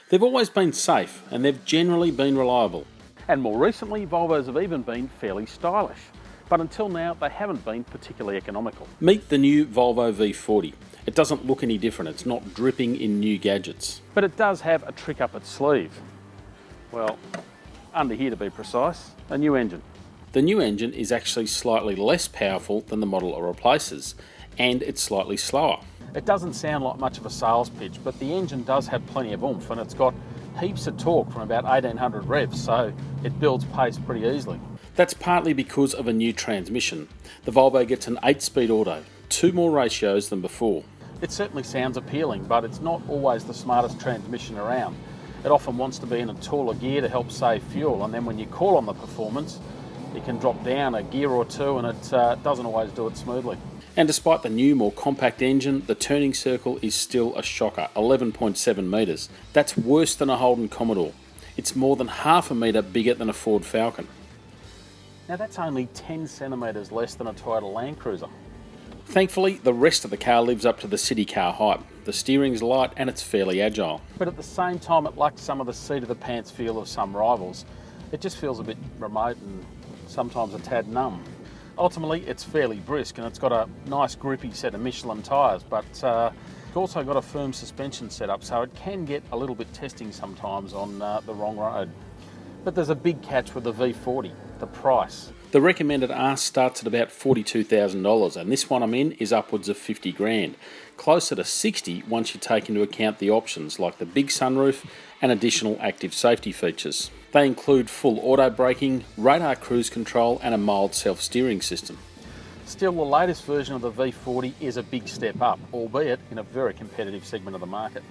They've always been safe and they've generally been reliable. And more recently, Volvos have even been fairly stylish. But until now, they haven't been particularly economical. Meet the new Volvo V40. It doesn't look any different. It's not dripping in new gadgets. But it does have a trick up its sleeve. Well, under here to be precise, a new engine. The new engine is actually slightly less powerful than the model it replaces, and it's slightly slower. It doesn't sound like much of a sales pitch, but the engine does have plenty of oomph, and it's got heaps of torque from about 1800 revs, so it builds pace pretty easily. That's partly because of a new transmission. The Volvo gets an 8-speed auto, 2 more ratios than before. It certainly sounds appealing, but it's not always the smartest transmission around. It often wants to be in a taller gear to help save fuel, and then when you call on the performance, you can drop down a gear or two and it doesn't always do it smoothly. And despite the new, more compact engine, the turning circle is still a shocker, 11.7 metres. That's worse than a Holden Commodore. It's more than half a metre bigger than a Ford Falcon. Now that's only 10 centimetres less than a Toyota Land Cruiser. Thankfully, the rest of the car lives up to the city car hype. The steering's light and it's fairly agile. But at the same time, it lacks some of the seat-of-the-pants feel of some rivals. It just feels a bit remote and sometimes a tad numb. Ultimately, it's fairly brisk and it's got a nice grippy set of Michelin tyres, but it's also got a firm suspension setup, so it can get a little bit testing sometimes on the wrong road. But there's a big catch with the V40, the price. The recommended ask starts at about $42,000, and this one I'm in is upwards of 50 grand. Closer to 60 once you take into account the options like the big sunroof and additional active safety features. They include full auto braking, radar cruise control and a mild self-steering system. Still, the latest version of the V40 is a big step up, albeit in a very competitive segment of the market.